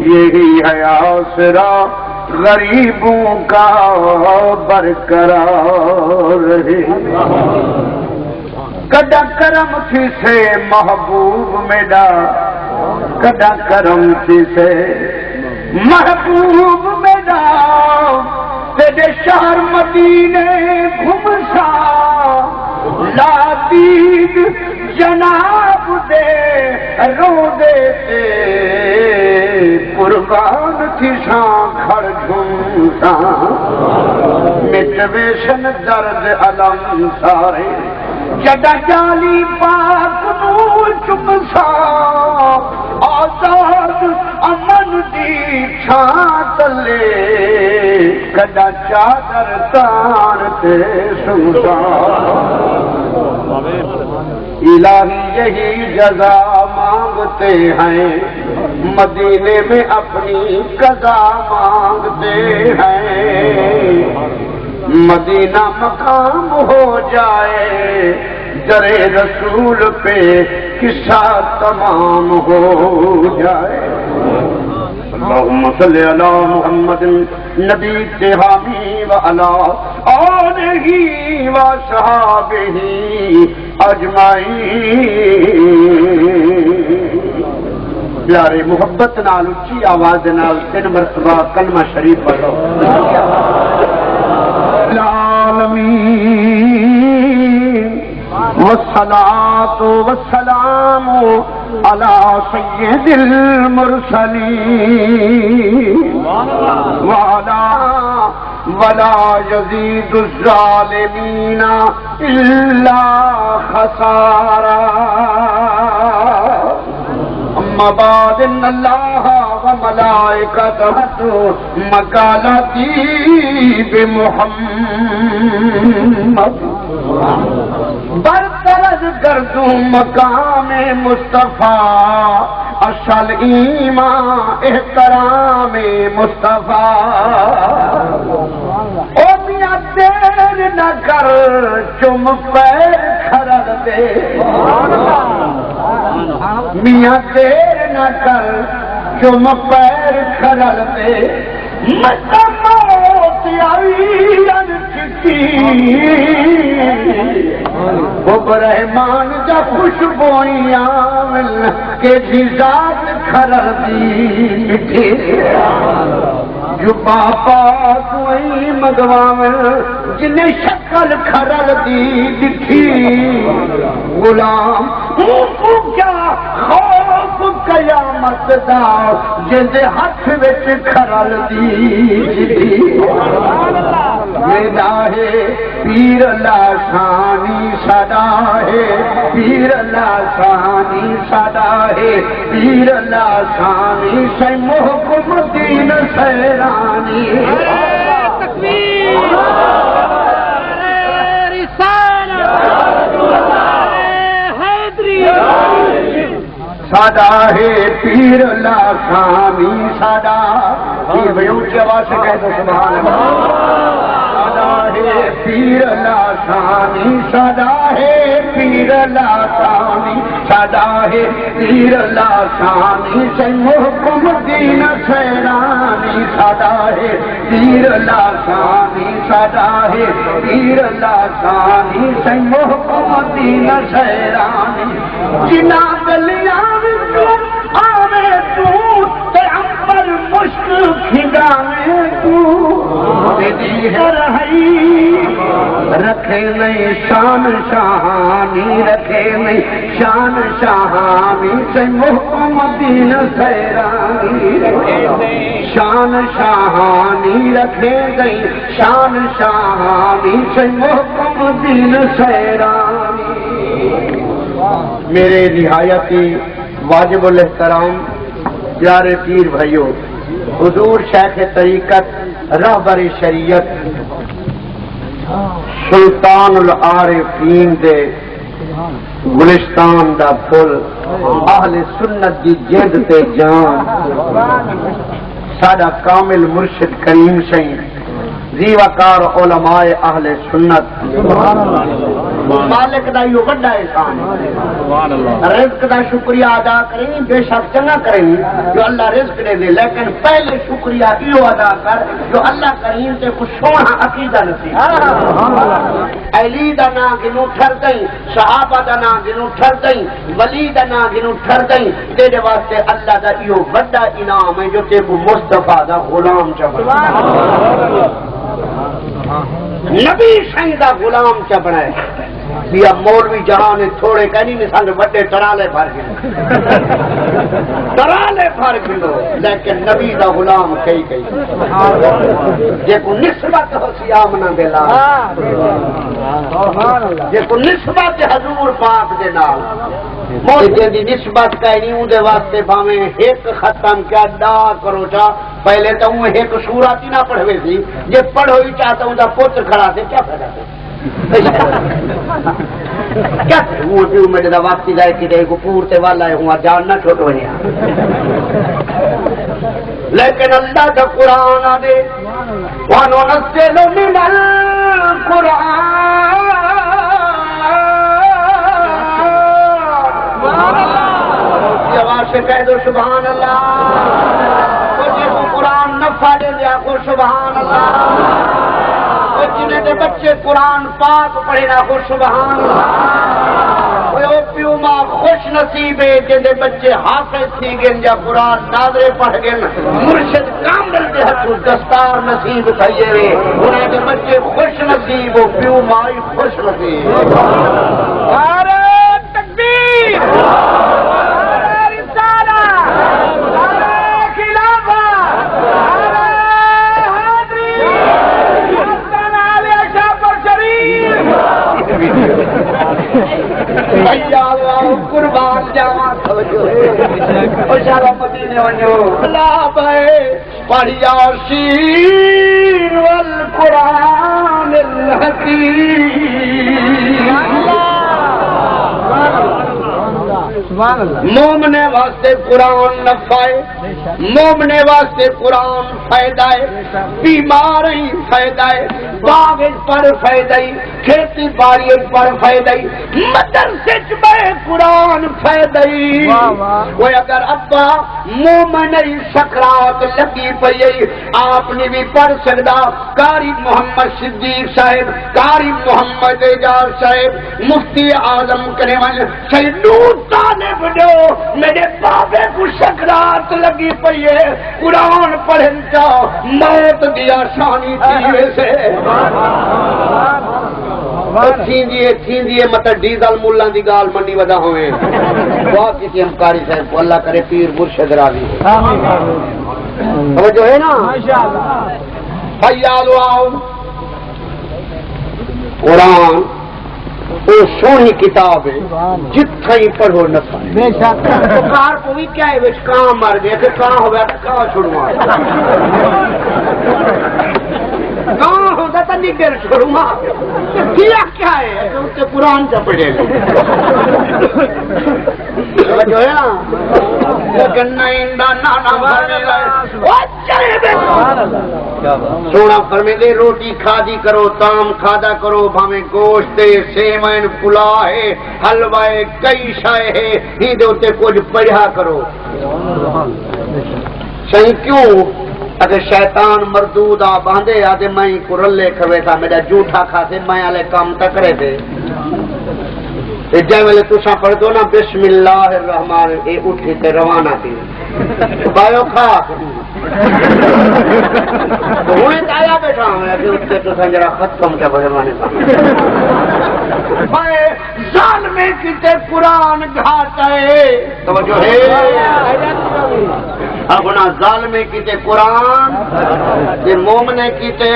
یہی ہے آسرا غریبوں کا برقرار رہے. کدا کرم تھی سے محبوب میرا، کدا کرم تھی سے محبوب میرا، تیرے شہر مدینے گھمسا لاتید جناب دے رو دیتے قربان تھی شاں کھڑ جھومسا مٹویشن درد علم سارے جدا جالی پاک نور چمسا آزاد امن دی چھاں تلے کدا چادر تانتے سمسا. الہی یہی جزا مانگتے ہیں، مدینے میں اپنی قضا مانگتے ہیں. مدینہ مقام ہو جائے، درے رسول پہ قصہ تمام ہو جائے. اللہم صلی علی محمد نبی تہامی وعلا آلہ وصحابہ اجمعین. پیارے محبت نال اچھی آواز نال 3 مرتبہ کلمہ شریف پڑھو. العالمین والصلاة والسلام على سید المرسلین ولا يزيد الظالمین الا خسارا. اما بعد ان اللہ وملائکتہ مقالتی بمحمد برطرز گردوں مقام مصطفیٰ اصل ایمان احترام مصطفیٰ. او میاں دیر نہ کر چم پیر کھرل دے، میاں دیر نہ کر چم پیر کھرل دے. موت آئی انچکی رحمان جا خوشبوئیاں مل کے جی ذات کھرل دی مٹھی جو پاپا کوئی مگواویں جنہیں شکل کھرل دی دکھی. غلام کو کیا خوف قیامت دا جندے ہاتھ وچ کھرل دی دکھی. میرا ہے پیر لاشانی سدا ہے، پیر لاشانی سدا ہے، پیر لاشانی سے محکم دین سیرانی. سادا ہے پیر لاشانی سادا. اونچی آواز سے کہہ دو سبحان اللہ. سادا ہے پیر لاشانی سادا ہے، پیر لاشانی سادا ہے، پیر لاشانی سے محکم دین سیرانی. سادا ہے پیر لاشانی سادا ہے، پیر لاشانی سے محکم دین سیرانی. جنا گلیاں آوے تو تے امبر مشک کھگاوے تو تیری رہی رکھے نہیں شان شاہانی، رکھے نہیں شان شاہانی سے محکم دین سیرانی. شان شاہانی رکھے گئی، شان شاہانی سے محکم دین سیرانی. میرے نہایتی واجب الاحترام پیارے پیر بھائیوں، حضور شیخ طریقت رہبر شریعت سلطان العارفین دے گلستان دا پھل اہل سنت دی جد تے جان ساڈا کامل مرشد کریم سائیں زیوکار علماء اہل سنت مالک دا یہ بڑا احسان ہے. رزق دا شکریہ ادا کریں بے شک چنگا کریں جو اللہ رزق دے دے، لیکن پہلے شکریہ یہ ادا کر جو اللہ کریم تے کچھ سونا عقیدہ نصیب. علی دا نام گنو ٹھر دیں، صحابہ دا نام گنو ٹھر دیں، ولی دا نام گنو ٹھر دیں. تیرے واسطے اللہ دا یہ بڑا انعام ہے جو تے کو مصطفیٰ دا غلام چ بنا، نبی شاہی دا غلام چ بنائے. یا مولوی جہان تھوڑے کہیں نہیں سن وڈے ٹرالے بھر گئے، ٹرالے بھر گئے، لیکن نبی دا غلام کئی کئی جے کو نسبت ہو سی آمنہ دے لال، جے کو نسبت حضور پاک دے نال جن دی نسبت کہیں نہیں اندے واسطے بھاویں ایک ختم کیا ڈا کرو چا پہلے تو وہ ایک سورت ہی نہ پڑھوے سی، جے پڑھو ہی چاہتا ہوں دا پوتر کھڑا سے کیا فائدہ تھا. کیا وہ پیو میرے دا وقتی جائے کہ کو پورتے والا ہے ہوں جاننا چھوٹو ہے. لیکن اللہ دا قرآن آدے وَنُنَزِّلُ مِنَ الْقُرْآنِ آواز سے کہہ دو سبحان اللہ. جس کو قرآن نفع دے دیا کو سبحان اللہ. جنہیں دے بچے قرآن پاک پڑھے نہ کو سبحان اللہ. وہ پیو ماں خوش نصیب ہے جن دے بچے حافظ تھی گن یا قرآن ناظرے پڑھ گن مرشد کامل دے ہتھوں دستار نصیب تھئیے انہیں دے بچے خوش نصیب ہو پیو ماں خوش نصیب. نعرہ تکبیر، نعرہ رسالہ، نعرہ خلافت، نعرہ حیدری، حسن علی شاپر شریف. یا اللہ قربان جاواں خوشالہ مدینے ونجو. اللہ بھائی پڑھ یاسین والقرآن الحکیم. مومنے واسطے قرآن نفع ہے، مومنے واسطے قرآن فائدہ ہے، بیمار ہی فائدہ ہے، باغ پر فائدہ ہی، کھیتی باڑی پر فائدہ ہی، مدرسے میں قرآن فائدہ ہی. وہ اگر ابا مومن سکرات لگی پئی آپ نے بھی پڑھ سکتا. قاری محمد صدیق صاحب، قاری محمد اعجاز صاحب، مفتی اعظم کرے والے سید نور طالب جو میرے بابے کو سکرات لگی پئی ہے قرآن پڑھن چا موت دی آسانی تھی ویسے تھیندیے مطلب ڈیزل ملان دی گال منڈی ودا ہوئے. دعا کسی ہم قاری صاحب کو اللہ کرے پیر مرشد راضی جو ہے نا فیالو آؤ. قرآن وہ سونی کتاب ہے جتھا ہی پڑھو نفع کار کو بھی کیا ہے وچ کہاں مر گئے کہ کہاں ہوگا کہاں چھوڑوا کہاں ہوگا تو نگر چھوڑوا کیا کیا ہے اس سے قرآن کا پڑھے جو ہے نا سونا فرمے دے روٹی کھادی کرو تام کھادا کرو بھامے گوشت سیمن پلا ہے حلوہ کئی شائے ہے ہی دے ہوتے کچھ پڑھا کرو. صحیح کیوں اگر شیطان مردود آ باندھے آدھے میں کو رلے کھوے تھا میرا جھوٹا کھاتے میں آلے کام تکرے تھے جائے ویلے تسا پڑھ دو نا بسم اللہ الرحمن اے اٹھی تے روانہ تھی بایو کھا تو ہوئے تایا بیٹھا ہوں کہ اس سے تو سنجرہ ختم کیا بہرمانے کا بھائی ظالمے کی تے قرآن گھاتا ہے توجہ ہے اپنا ظالمے کی تے قرآن یہ مومنے کی تے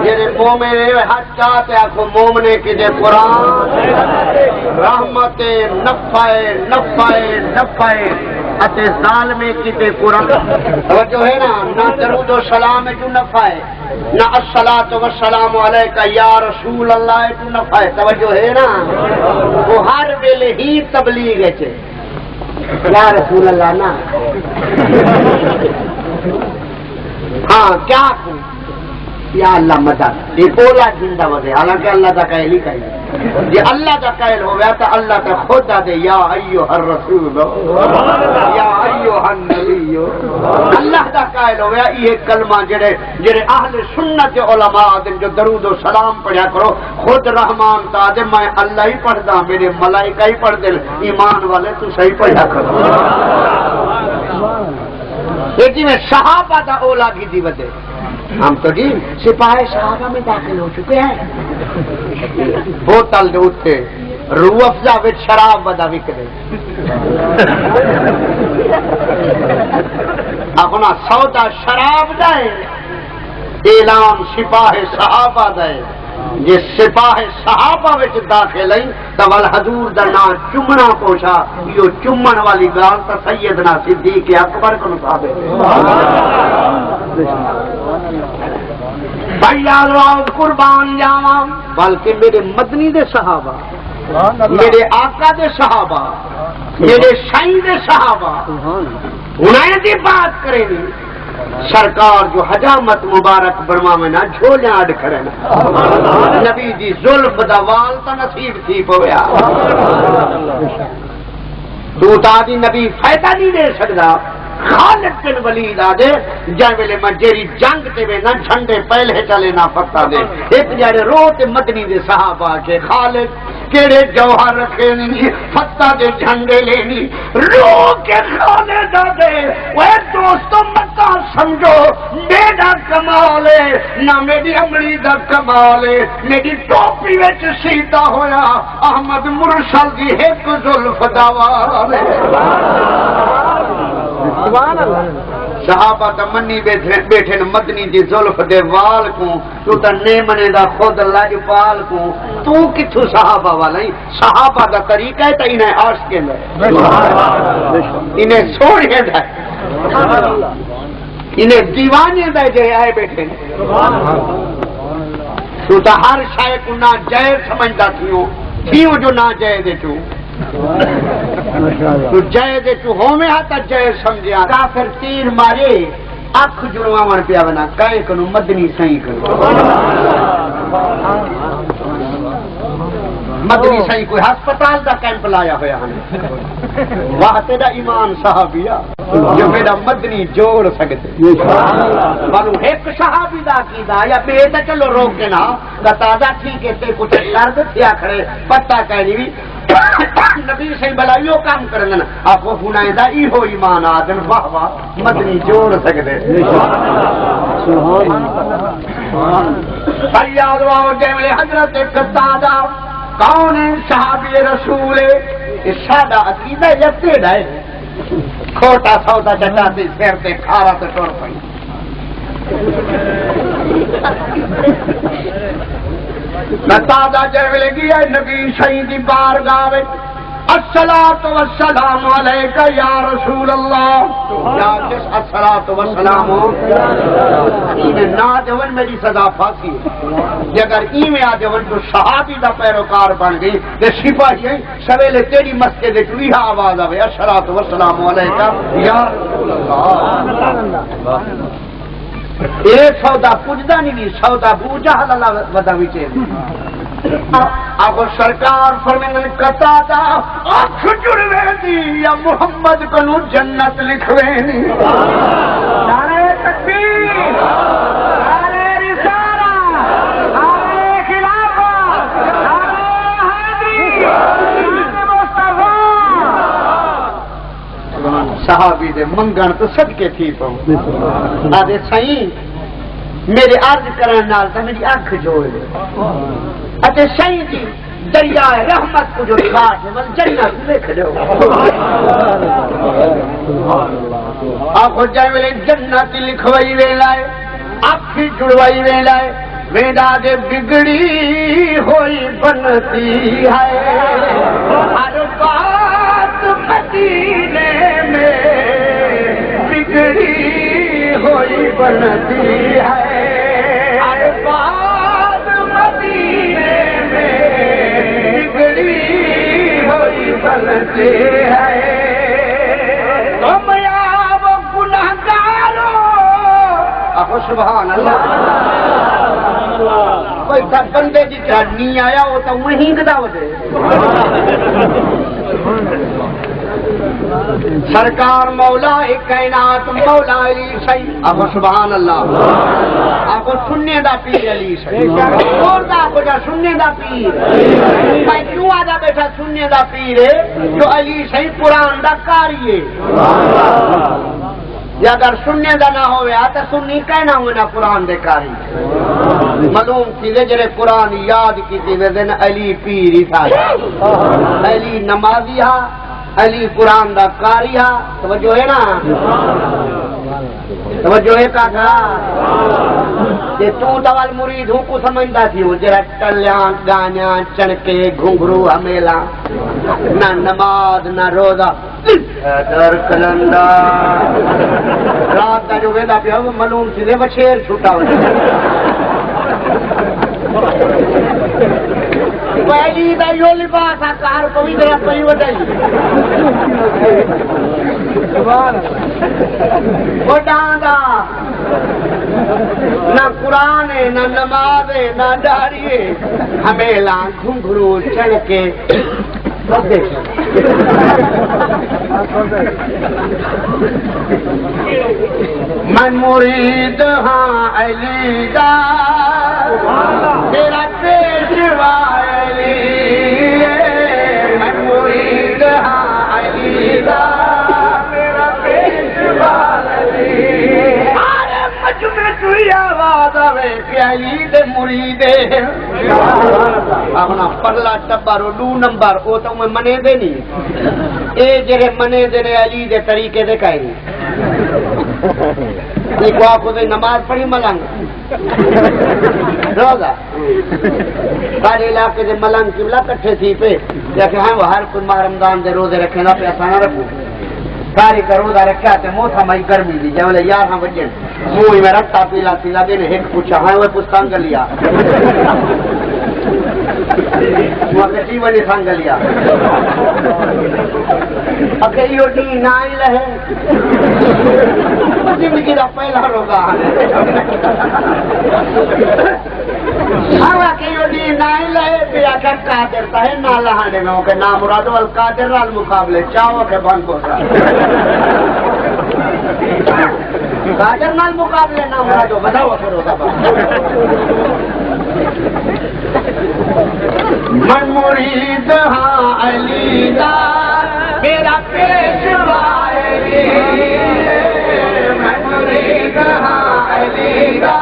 یہ مومنے حج چاہتے آکھو مومنے کی تے قرآن رحمت نفع نفع نفع اتے ظالمے کی تے قرآن توجہ ہے نا نہ درود و سلام جو نفع ہے نہ الصلاۃ والسلام علیکہ یا رسول اللہ جو نفع ہے توجہ ہے نا وہ ہر ویلے ہی تبلیغ ہے یا رسول اللہ نا ہاں کیا یا اللہ مدد یہ اولا زندہ وجہ حالانکہ اللہ کا قائل ہی کہیں یہ اللہ کا قائل ہو گیا تو اللہ کا خود دے یا ایھا الرسول یا ایھا النبی اللہ کا قائل ہو گیا یہ کلمہ جڑے اہل سنت علماء دن جو درود و سلام پڑھیا کرو خود رحمان تا دے میں اللہ ہی پڑھدا میرے ملائکہ ہی پڑھ دے ایمان والے تو صحیح پڑھیا کرو لیکن میں صحابہ دا اولا کی دی وجہ ہم تو جی سپاہی صحابہ میں داخل ہو چکے ہیں بوتل دے اٹھتے روح افزا وچ شراب بدا وکدے اپنا سودا شراب دے اعلان سپاہی صحابہ دے جی سپاہی صحابہ وچ داخل ہیں تو ول حضور دا نام چمنا پوچھا یہ چمن والی گال تو سیدنا صدیق اکبر کو ثابت ہے بھائی قربان جاواں بلکہ میرے مدنی دے صحابہ میرے آقا دے صحابہ میرے سائیں دے صحابہ انہیں دی بات کریں گی سرکار جو حجامت مبارک برما میں نہ جھولیاں اڈ کھڑے نا نبی دی زلف دا وال تا نصیب تھی پویا تو تا دی نبی فائدہ نہیں دے سکدا خالد بن ولید آدے جائے ویلے میں جیری جنگ تے وے نہ جھنڈے پہلے چلے نہ فتح دے ایک جائے روت مدنی دے صحابہ کے خالد کیڑے جوہر رکھے نہیں فتح دے جھنڈے لینی رو کے خالد آدے وہ دوستو متا سمجھو میرا کمال ہے نہ میری امری دا کمال ہے میری ٹوپی وچ سیدھا ہویا احمد مرسل دی ایک زلف دا وال صحابہ تا منی بیٹھے مدنی دی زلف دے وال کو تو تا نیمنے دا خود لاجپال کو تو کتھو صحابہ والا ہی صحابہ دا طریقہ ہے تا انہیں عاشق کے لئے انہیں سوڑے دا انہیں دیوانے دا جے آئے بیٹھے تو تا ہر شاہ کو نہ جائے سمجھتا تھیوں جو نہ جائے دے چوں تو جائے دے تو ہومے ہاتا جائے سمجھیا کافر تیر مارے اکھ جڑواں پیا بنا کہے کنو مدنی سائیں کرو مدنی سائیں کوئی ہسپتال دا کیمپ لایا ہویا ہمیں واہ تیرا ایمان صحابیہ جو میرا مدنی جوڑ سکتے معلوم ایک صحابی دا کی دا یا بیٹا چلو روک کے نا دا تازہ ٹھیک ہے تے کچھ لرد تھیا کھڑے پتہ کہنی بھی نبی صحیح بلائیوں کام کرنے آپ وہ ہنائیں دا ای ہو ایمان آدم واہ واہ مدنی جوڑ سکتے فریاد واہ جیملے حضرت قطادہ کون ہے صحابی رسول اس سادہ عقیدہ جب تیڑ ہے کھوٹا سودا چٹاتی سیر تے کھارا تے ٹور پئی قطادہ جیملے گیا نبی صحیح دی بارگاہ وچ الصلاۃ والسلام علیک یا رسول اللہ یا جس الصلاۃ والسلام ایویں نہ دیون میری سزا پھانسی ہے اگر ایویں آ دیون تو صحابی دا پیروکار بن گئی تے سپاہی سویلے تیری مسجد وچ وی آواز آوے الصلاۃ والسلام علیک یا رسول اللہ یہ سودا پوجدا نہیں سودا بو جہل اللہ ودا وچے آگو سرکار فرمائیں قطادہ آنکھ جڑوے دی یا محمد کنو جنت لکھوے دی نعرہ تکبیر نعرہ رسالہ نعرہ خلافت نعرہ حیدری نعرہ مصطفیٰ صحابی دے منگن تو صدقے تھی پاؤں آدھے صحیح میرے عرض کرن نال تا میری آنکھ جوڑ دے اتے صحیح جی دریائے رحمت کو جو رواج ہے بل جنت دیکھ لو آنکھو جائے ویلے جنت لکھوائی ویلائے آنکھی جڑوائی ویلائے ویڈا دے بگڑی ہوئی بنتی ہے ہر بات مدینے میں بگڑی ہوئی بنتی ہے ہر بات مدینے میں بگڑی ہوئی بنتی ہے تم یا وہ گنہگارو سبحان اللہ کوئی بندے کی نہیں آیا وہ تو وہیں گدا ہو دے سرکار مولا کائنات مولا علی شاہی آپ سبحان اللہ آپ سننے دا پیر علی شاہی اور دا آپ سننے دا پیر میں کیوں آدھا بیٹھا سننے دا پیر ہے جو علی شاہی قرآن دا کاری ہے یا اگر سننے دا نہ ہوئے تو سننی کہنا ہوئے نہ قرآن دے کاری معلوم چیزیں جرے قرآن یاد کی تھی دن علی پیری تھا علی نمازی ہا علی قرآن دا کاری ہا توجہ ہے نا توجہ ہے کاکا کہ تو دوال مرید ہوں کو سمجھتا تھی وہ جرا ٹلیاں گانیاں چنکے گھنگرو ہمیلا نہ نماز نہ روزہ در کلندہ رات کا جو ویدہ پہ ہو معلوم سیدھے وہ شیر چھوٹا ہو پہلی دا یو لباس کار کو بھی ذرا پہی بتائی وہ ڈانگا نہ قرآن ہے نہ نماز ہے نہ داڑھی ہے ہمیلا گھنگرو چڑھ کے من مرید ہاں علی دا تیرا پیشوا علی من مرید ہاں علی دا میرا پیشوا علی آرے مجھ میں توی آواز آوے کہ علی دے مرید اپنا پرلا ٹبر دو نمبر وہ تو میں منے دے نہیں اے جرے منے دے نے علی دے طریقے دے کہیں ایک آپ کو نماز پڑھی ملنگ روزہ سارے علاقے دے ملنگ قبلہ کٹھے تھی پہ جیسے ہاں وہ ہر کوئی ماہ رمضان دے روزے رکھیں گا پیسہ نہ رکھو ساری کا روزہ رکھا تے موت ہماری گرمی دی جب لے یار ہاں بجن موئی میں رکھتا پیلا سیلا دینے ایک پوچھا ہاں وہ پستان گلیا وہ کسی ونی سانگ لیا اکے یہ دین آئی لہے زندگی دا پہلا روزہ ہوا کہ یہ دین آئی لہے پھر آخر قادر تا ہے نہ لہانے میں وہ کہ نام مراد والقادر رال مقابلے چاہو کہ بند ہو جائے قادر نال مقابلے نہ مراد بتاؤ کہ روزہ بند من مرید ہاں علی دا میرا پیشوا علی من مرید ہاں علی دا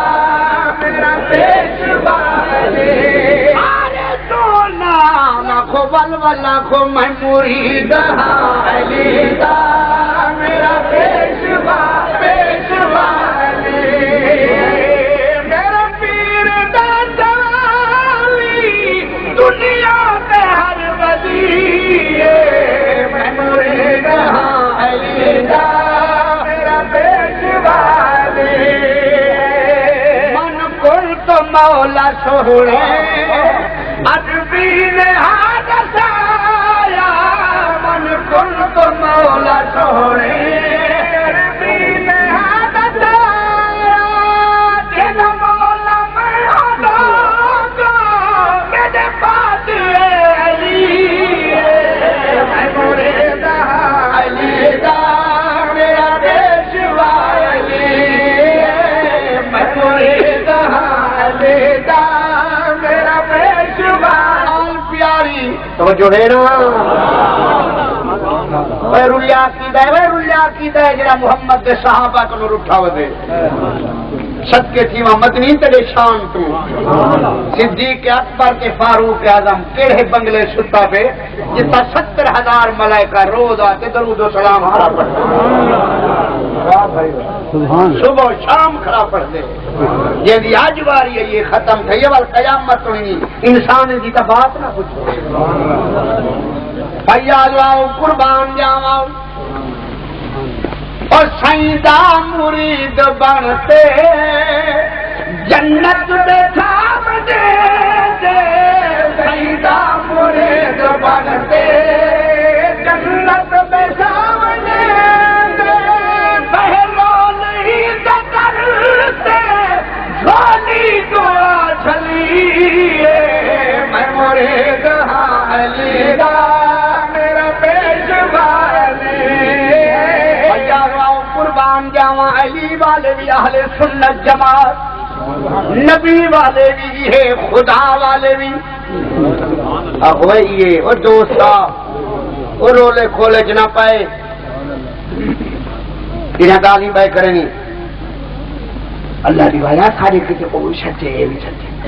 میرا پیشوا علی آرے تو نام کو ولولا کو من مرید ہاں علی دا میرا پیشوا پیشوا علی دنیا میں ہر ولی میں مرید ہاں علی دا میرا پیشوا علی من کل تو مولا سوڑے ادبی نے حادث آیا من کل تو مولا سوڑے ادبی نے حادث آیا جن مولا میں آدھا میرے پاس علی میں مرید ہاں علی دا میرا پیشوا علی میں مرید ہاں علی دا میرا پیشوا پیاری تو جو ہے نا غیر اللہ عقیدہ ہے غیر اللہ عقیدہ ہے جڑا محمد دے صحابہ کو نور اٹھاو دے صدقے تھی مدنی تیرے شان تو صدیق اکبر کے فاروق اعظم کیڑے بنگلے ستا پہ جتا 70,000 ملائکہ روز آتے درود و سلام ہمارا پڑھتے صبح و شام کھڑا پڑھتے یہ بھی آج باری ہے یہ ختم تھا یہ وال قیامت ہوئی انسان کی تو بات نہ پوچھو فیاض آؤ قربان جاؤ اور سیدہ مرید بنتے جنت دے تھام دے سیدہ مرید بنتے جنت دے تھام دے بہلو نہیں کرتے جھولی دعا قربان جاواں علی والے بھی اہل سنت جماعت، نبی والے بھی ہے، خدا والے بھی اگوئیے اور دوستا اور رولے کھولے جنا پائے انہیں گالی بائے کریں گی اللہ دی بھائی سارے کسی کو بھی سچے یہ بھی سچے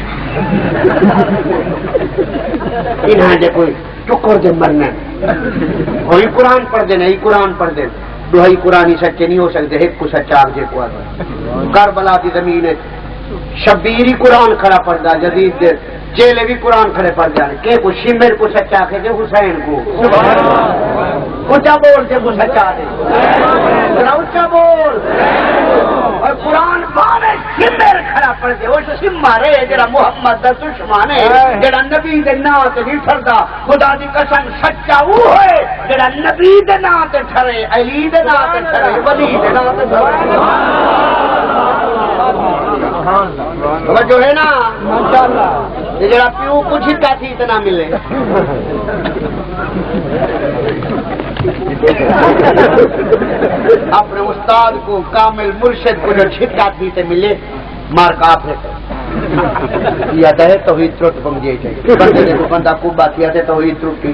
انہیں دے کوئی ٹکر دے مرنا وہی قرآن پڑھ دے نہیں قرآن پڑھ دے دوہی قرآن ہی سچے نہیں ہو سکتے ایک کو سچا آپ جے کو کربلا دی زمین ہے شبیر ہی قرآن کھڑا پڑھتا جدید دے چیلے بھی قرآن کھڑے پڑھ جانے کہ کو شمر کو سچا کہ حسین کو اونچا بول سے کو سچا دے اونچا بول اور قرآن پانے شمر کھڑا پڑھ دے وہ شمر ہے جڑا محمد دا دشمن ہے جڑا نبی دے نام تے نہیں ٹھردا خدا دی قسم سچا وہ ہے جڑا نبی دے نام تے ٹھرے علی دے نام تے ٹھرے ولی دے نام تے ٹھرے جو ہے نا یہ جڑا پیو کچھ ہی تھی اتنا ملے اپنے استاد کو کامل مرشد کو جو چھٹکا تھی تے ملے مار کاف ہے یا ہے توحید ٹوٹ پنجے چاہیے بندے نے بندہ کو بات کیا تھے توحید ٹوٹی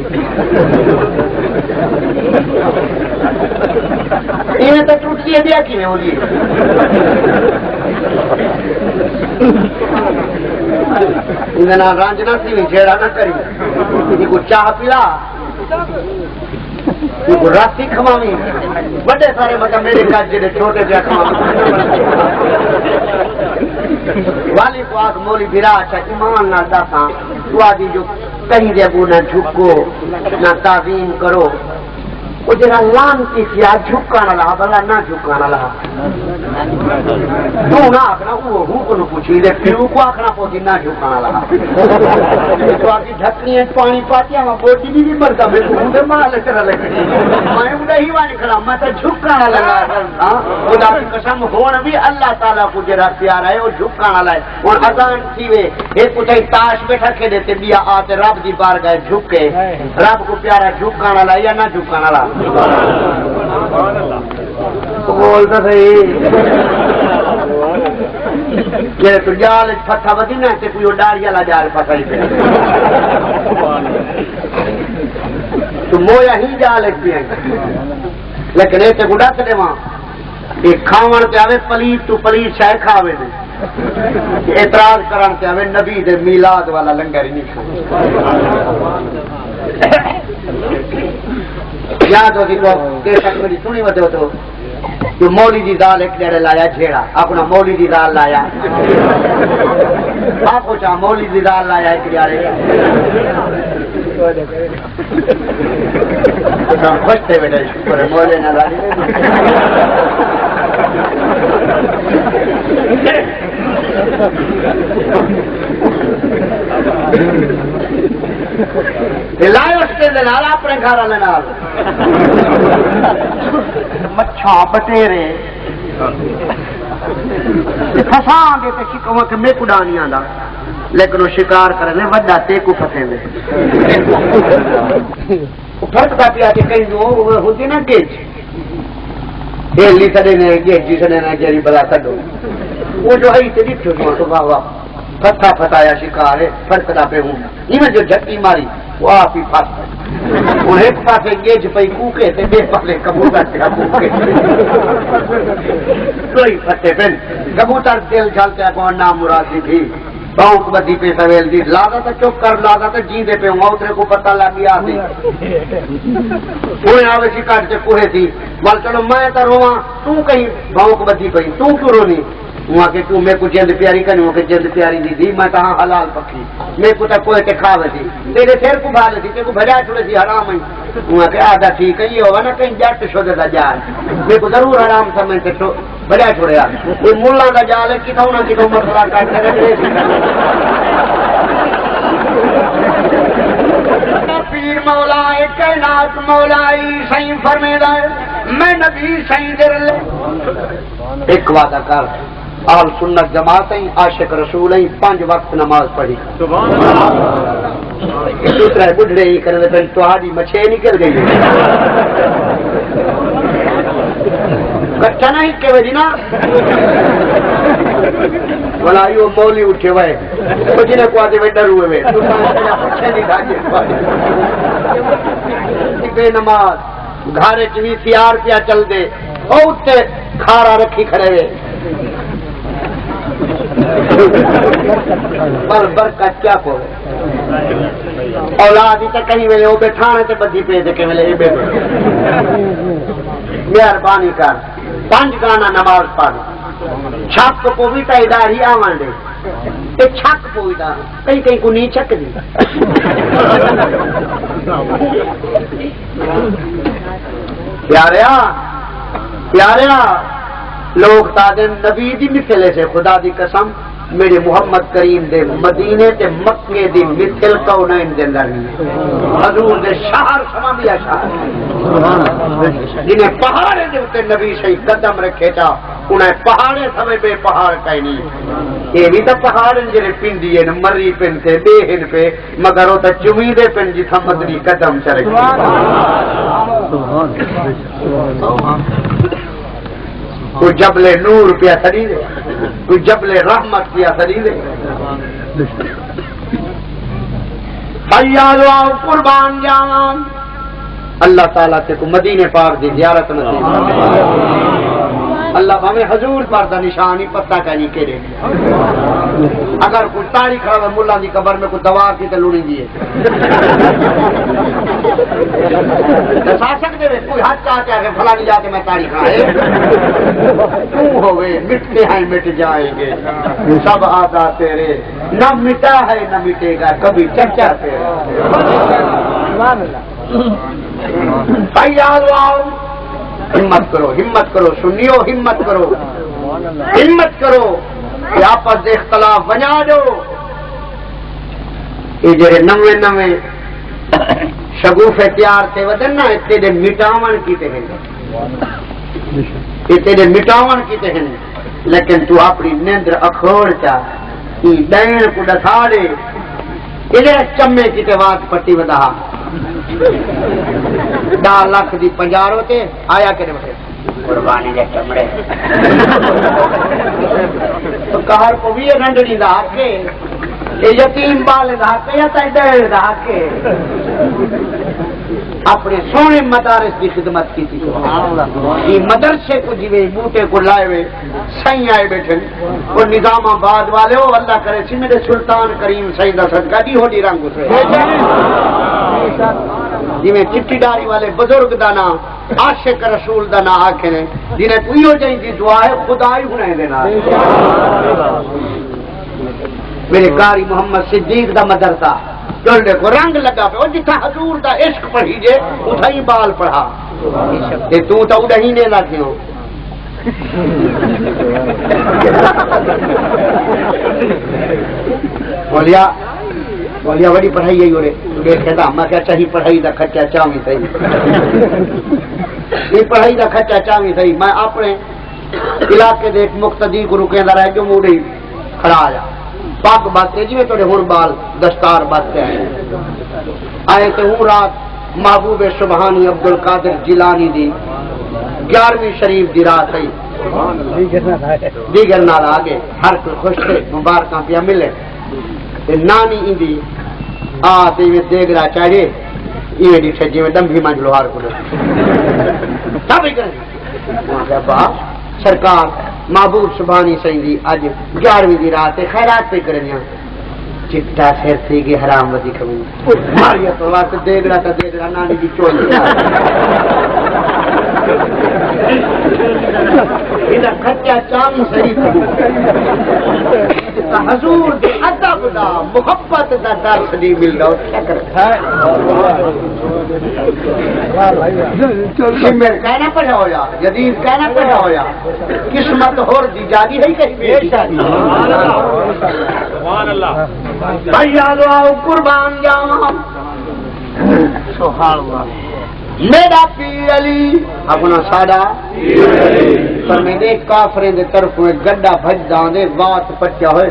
یہ تو ٹوٹتی ہے دیا کی ہوگی رانجنا سی بھی جھیڑا نہ کری کو چاہ پلا راتی کھماوی بڑے سارے مطلب میرے گھر جڑے چھوٹے جا والی کو آگ مولی بھرا اچھا ایمان نہ دساں تو آدھی جو کہیں دے ابو نہ جھکو نہ تعظیم کرو وہ جرا لانتی کیا جھکانا لہا بلا نہ جھکانا لہا تو نہ آکھنا وہ ہوں کو نہ پوچھی دے پیو کو آکھنا پوچھی نہ جھکانا لہا تو آگی ڈھکنی ہے پانی پاتی ہے بوٹی بھی مرتا میں تو ہوں دے مال کرا لگنی میں ہوں دے ہی وانی کھلا میں تو جھکانا لگا خدا کی قسم ہون بھی اللہ تعالیٰ کو جرا پیارا ہے وہ جھکانا لائے اور اذان تھی وے ایک کچھ تاش بیٹھا کے دیتے بیا آتے رب دی بار گئے جھکے رب کو پیارا جھکانا لائے یا نہ جھکانا لائے بولتا صحیح جی تو جال پتھا بدی نہ کوئی ڈاڑی والا جال پتھا ہی پہ تو مویا ہی جال پہ لیکن ایسے کو ڈس دے وہاں ایک کھاون تے آوے پلیت تو پلیت شاہ کھاوے دے اعتراض کرن تے آوے نبی دے میلاد والا لنگر ہی نہیں کھانا یاد ہوتی تو کیسا میری سنی وتے ہو تو جو مولی دی دال ایک ڈیڑے لایا جھیڑا اپنا مولی دی دال لایا آپ کو چاہ مولی دی دال لایا ایک ڈیڑے خوش تھے بیٹے شکر ہے مولے نہ لالی لائے اس کے دلال اپنے گھر والے نال مچھا بٹیرے فسان دے تے شکوا کہ میں کڈانیاں دا لیکن وہ شکار کرنے وڈا تے کو پھسے دے فرق کا پیا کہ کہیں وہ ہوتی نا گیج ہیلی سڑے نے گیجی سڑے نے گیری بلا سڈو وہ جو ہے تے دیکھو جو تو واہ واہ پتھا پھتایا شکار ہے فرق دا پہ ہوں ایویں جو جھٹی ماری وہ آپ ہی پھس وہ ایک پاسے گیج پہ کوکے تے بے پاسے کبوتر تے کوکے کوئی پھٹے پن کبوتر دل جھلتے کو نام مرادی بھی بہت بدی پہ سویل دی لادا تو چپ کر لادا تو جی دے پہ ہوں اترے کو پتہ لگ گیا تھی کوئی آوے سی کاٹ کے کوہے تھی بول چلو میں تو رواں تو کہیں بہت بدی پہ تو کیوں رونی وہاں کہ تو میں کو جند پیاری کرنی وہاں کہ جند پیاری دی میں کہاں حلال پکی میں کو تا کوئی تے کھاوے تھی تیرے سیر کو بھالے تھی تے کو بھجا چھوڑے تھی حرام ہی وہاں کہ آدھا ٹھیک ہے یہ ہوگا نا کہیں جٹ شدے دا جال میں کو ضرور حرام سمجھتے بھجا چھوڑے آ یہ ملا دا جال ہے کتاؤں نہ کتاؤں مسئلہ کرتے رہے پیر مولا کائنات مولائی سائیں فرمیدا ہے میں نبی سائیں در ایک وعدہ کر اہل سنت جماعت ہیں عاشق رسول ہیں 5 وقت نماز پڑھی دوسرا بڑھڑے ہی کرنے پھر تو آدھی مچھے نکل گئی کچا نہیں کہ وجی نا بلا یہ مولی اٹھے ہوئے کچھ نے کو آتے ہوئے ڈر ہوئے ہوئے تو پچھے نہیں کھاجے بے نماز گھارے چوی سیار پیا چل دے اوتے کھارا رکھی کھڑے ہوئے پر برکت کیا کو اولاد ہی تو کہیں ویلے وہ بیٹھانے تے بدھی پہ دے کے ویلے یہ بیٹھے مہربانی کر 5 گانا نماز پڑھ چھک پوی تا اداری آوان دے تے چھک پوی دا کئی کئی کو نہیں چھک دی پیاریا لوگ تادن نبی دی مثلے سے خدا دی قسم میرے محمد کریم دے مدینے تے مکے دی مثل کونین دے اندر نہیں حضور دے شہر سمامیا شہر جنہیں پہاڑے دے اتے نبی صحیح قدم رکھے تا انہیں پہاڑے سمے بے پہاڑ کہیں نہیں یہ بھی تو پہاڑے جنہیں پندی ہے مری پن سے بے ہن پہ مگر وہ تو چمیدے پن جتھا مدنی قدم چلے کوئی جبل نور پیا سری دے کوئی جبل رحمت پیا سری دے فریاد آؤ قربان جاؤں اللہ تعالیٰ سے کو مدینے پاک دی زیارت نصیب اللہ ہمیں حضور پر دا نشانی پتہ کا نہیں کرے اگر کوئی تاریخ ہے ملا دی قبر میں کوئی دوا کی تلونی دیے دسا سکتے ہیں کوئی ہاتھ چاہتے ہیں کہ فلانی جا کے میں تاریخ آئے کیوں ہوئے مٹتے ہیں مٹ جائیں گے سب آتا تیرے نہ مٹا ہے نہ مٹے گا کبھی چرچا تیرے فیاض آؤ ہمت کرو سنیو ہمت کرو کہ آپس دے اختلاف بنا دو یہ جڑے نوے شگوفے تیار تھے ودن نا تیرے مٹاون کیتے ہیں یہ تیرے مٹاون کیتے ہیں لیکن تو اپنی نیندر اکھوڑ چا دین کو دسا دے یہ چمے کیتے وات پٹی ودا 10 لاکھ دی 50 ہوتے آیا کرے بٹے قربانی دے چمڑے تو کہر کو بھی رنڈڑی دا کے یہ یتیم بال دا کے یا تے ڈیر دا کے اپنے سونے مدارس کی خدمت کی تھی یہ مدرسے کو جیوے بوٹے کو لائے ہوئے سائیں آئے بیٹھے وہ نظام آباد والے ہو اللہ کرے سی میرے سلطان کریم سائیں دا صدقہ دی ہو دی رنگ سے جی چٹی ڈاری والے بزرگ دانا عاشق رسول دانا آکھے نے جنہیں کوئی ہو جائیں دی دعا ہے خدا ہی ہونے دینا میرے قاری محمد صدیق دا مدرسہ چلنے کو رنگ لگا پہ اور جتھا حضور دا عشق پڑھی جے اتھا ہی بال پڑھا یہ تو اڑا ہی نہیں لاتی ہو بولیا بڑی پڑھائی ہے یورے دیکھے دا میں کیا چاہی پڑھائی دا کھچا چاویں صحیح یہ پڑھائی دا کھچا چاویں صحیح میں اپنے علاقے دے ایک مقتدی کو رکے اندر ہے جو موڑی کھڑا آیا پاک باتیں جی میں توڑے ہون بال دستار باتیں آئے تو ہوں رات محبوب سبحانی عبدالقادر جیلانی دی 11ویں شریف دی رات ہے دیگر نال آگے ہر کوئی خوش تھے مبارکاں پیا ملے نانی اندی آتے میں دیگرہ چاہیے یہ دیکھ سجی میں دم بھی مانج لوہار کو سب ہی کریں با سرکار محبوب سبحانی سائیں دی آج 11ویں دی رات خیرات پہ کرنیا چٹا سیر تھی گی حرام ودی کبھی ماریا تو واسطے دیگرہ نانی دی چول ادھر کھچا چامی صحیح حضور دے ادب دا محبت دا درس نہیں مل رہا کیا کرتا کہنا پڑا ہویا جدید کہنا پڑا ہویا قسمت ہور دی جانی ہے کہیں سبحان اللہ بھائی آؤ قربان جاؤں سبحان اللہ میرا پیر علی اپنا ساڈا پر میں دیکھ کافریں دے طرف میں گڈا بھجداں دے وات پچا ہوئے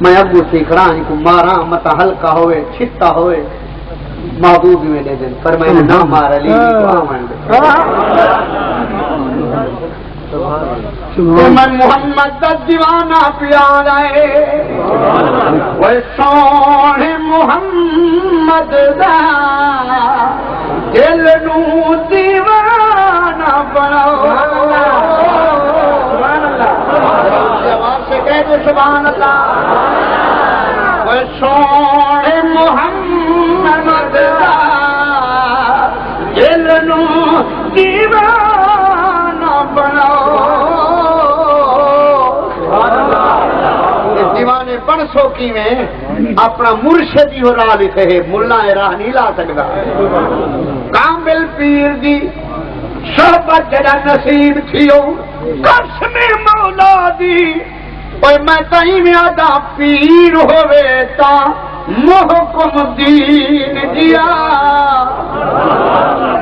میں ابو سیکھ رہا ہوں کو مارا متا ہلکا ہوئے چھتا ہوئے محبوب میں دے دیں پر میں نہ مار علی کو آمان دے میں محمد دا دیوانہ پیا رہے وہ سونے محمد دا دل نو دیوانہ بناؤ سبحان اللہ وہ سونے محمد دا دل نو دیوانہ بناؤ دیوانے بن سو کی میں اپنا مرشد ہی ہو راہ لکھے ہے ملا راہ نہیں لا سکتا کامل پیر دی صحبت جڑا نصیب تھیو قسم مولا دی اوے میں تائیں میں آدھا پیر ہوئے تا محکم دین دیا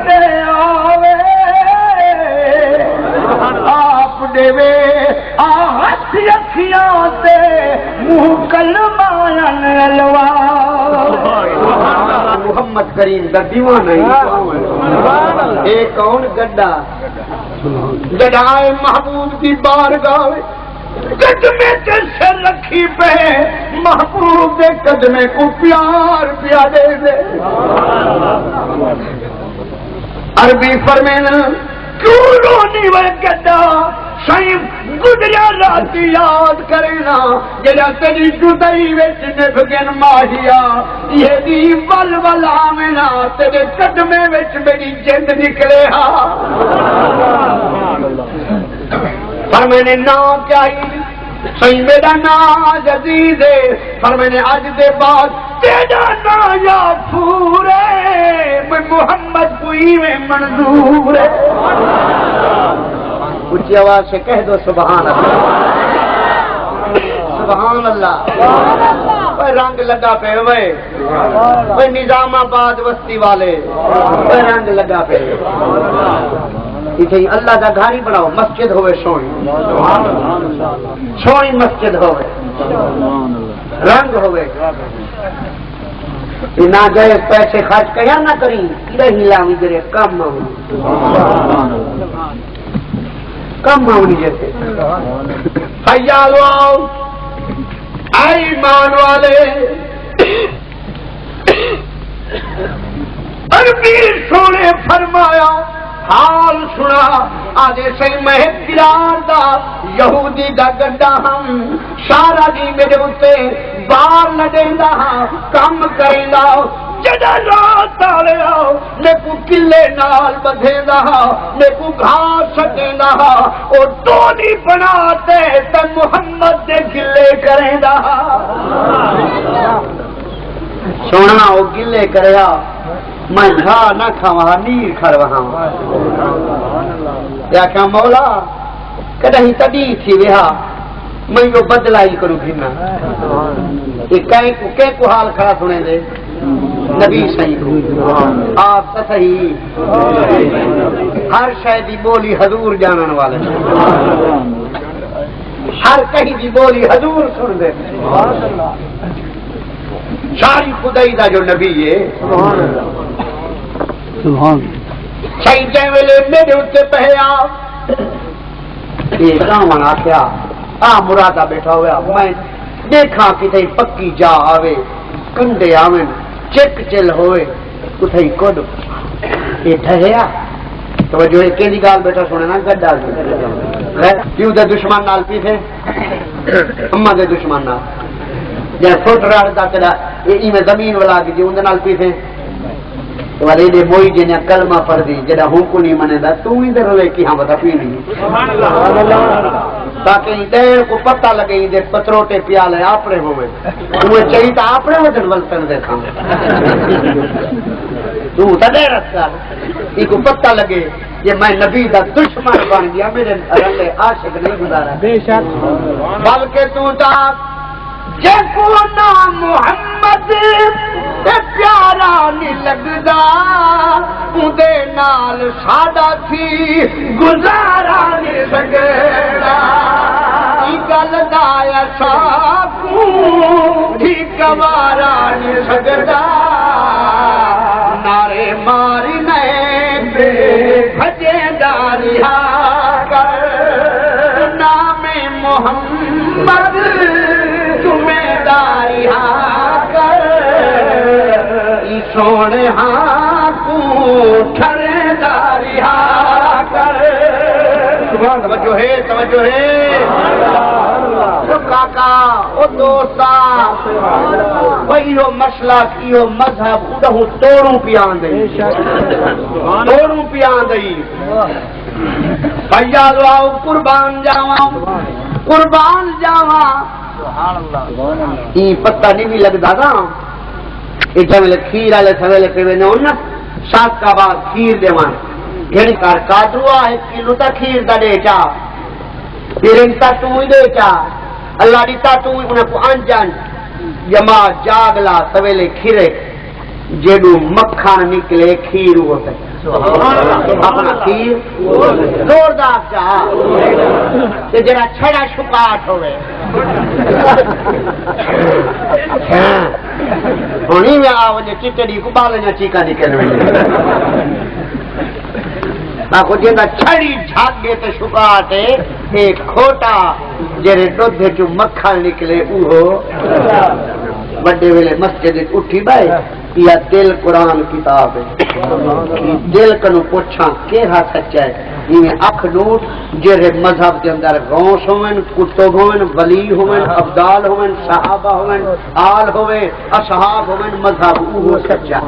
دے آوے آپ دے وے آہت اکھیاں تے منہ کلمائن الوا محمد کریم دا دیوانہ ہی ایک کون گڈا گڈائے محبوب دی بارگاہ قدمے تے سر رکھی پہ محبوب دے قدمے کو پیار پیا دے دے عربی فرمینا کیوں رونی وہ گڈا شاید گزریا رات یاد کرنا جڑا تیری جدائی وچ نبھگن ماہیا یہ دی ول ول آمنا تیرے قدمے وچ میری جند نکلے ہا فرمانے نا کیا ہی صحیح میرا ناز عزیز ہے فرمانے اج دے بعد تیرا نا یا پورے میں محمد کوئی میں منظور ہے اونچی آواز سے کہہ دو سبحان اللہ سبحان اللہ کوئی رنگ لگا پہ ہوئے کوئی نظام آباد وسطی والے کوئی رنگ لگا پہ اللہ کا گھر ہی بناؤ مسجد ہوئے سونی سونی مسجد ہوئے رنگ ہوئے نہ جائے پیسے خرچ کیا نہ کری ہلامی گرے کم کم ہونی جیسے حیالو اے ایمان والے عربی سونے فرمایا حال سنا آجے سے میں پیار دا یہودی دا گڈا ہم سارا دی میرے اتے بار لڑیندا ہاں کم کریندا جدا رات آلے آؤ میں کو کلے نال بدھیندا ہاں میں کو گھاس سٹیندا ہاں اور ٹولی بناتے تے محمد دے گلے کریندا ہاں سونا وہ گلے کریا میں گھا نہ کھاواں نیر کھڑواں یا کہ مولا کدی تدی تھی وہا میں وہ بدلا ہی کروں گھنا کہ کو حال کھڑا سنے دے نبی صحیح آپ صحیح ہر شے دی بولی حضور جانن والے ہر کہیں دی بولی حضور سن دے ساری خدائی دا جو نبی ہے صحیح جے ویلے میرے اتنے پہیا یہ راون آخیا آ مرادا بیٹھا ہوا میں دیکھا کتھے پکی جا آوے کنڈے آویں چک چل ہوئے کتھے کڈ یہ ٹھہریا توجہ ہے کہ گال بیٹھا سنے نا گڈا کیوں دے دشمن نال پیچھے اما دے دشمن نال یا فٹ رہا تیرا یہ میں زمین والا کی اندر نال پیچھے والے دے موئی جنے کلمہ پڑھ دی جڑا ہوں کو نہیں منے دا تو ادھر ہوئے کہ ہاں بتا پی نہیں تاکہ دیر کو پتہ لگے دے پتروٹے پیالے آپڑے ہوئے وہ چاہیے تو آپڑے وجن ولتن دیکھا تو دیر کر یہ کو پتہ لگے یہ میں نبی دا دشمن بن گیا میرے رنگے عاشق نہیں گزارا بے شک بلکہ تو تا جے کو نام محمد تے پیارا نہیں لگدا اودے نال ساڈا تھی گزارا نہیں سکدا ای گل دا ایسا کو بھی گوارا نہیں سکدا نعرے ماری نہیں بھجے داریا کر مد تمہیں داری کر سونے کو ٹھرداری کر توجہ ہے توجہ ہے کاکا او دوستا وہیو مسئلہ کیو مذہب اڑہوں توڑوں پیان دئی توڑوں پیان دئی بھیا دعاؤ قربان جاواں یہ پتہ نہیں بھی لگتا نا ایک ویلے کھیر والے سویلے پہ نا 7 کا بعد کھیر دیوان گھڑی کر کاٹوا 1 کلو تا کھیر دا دے چا پھر انتا تو ہی دے چا اللہ دیتا تو ہی انہیں کو انجان جما جاگلا سویلے کھیرے جیڑو مکھان نکلے کھیر ہوتا ہے اپنا کھیر زوردار چاہ جڑا چھڑا شکاٹ ہوئے ہونی میں آوجے چٹڑی کو بالنا چیکا نکل رہے کو جیندہ چھڑی جھاگے تے شکاٹے ایک کھوٹا جڑے دودھ جو مکھان نکلے اوہو بڑے ویلے مسجد اٹھی بھائی یا دل قرآن کتاب ہے دل کنو پوچھاں کیہا سچا ہے یہ اکھ نوٹ جڑے مذہب کے اندر غوث ہوئن کتب ہوئن ولی ہوئن افضال ہوئن صحابہ ہوئن آل ہوئن اصحاب ہوئن مذہب اوہو سچا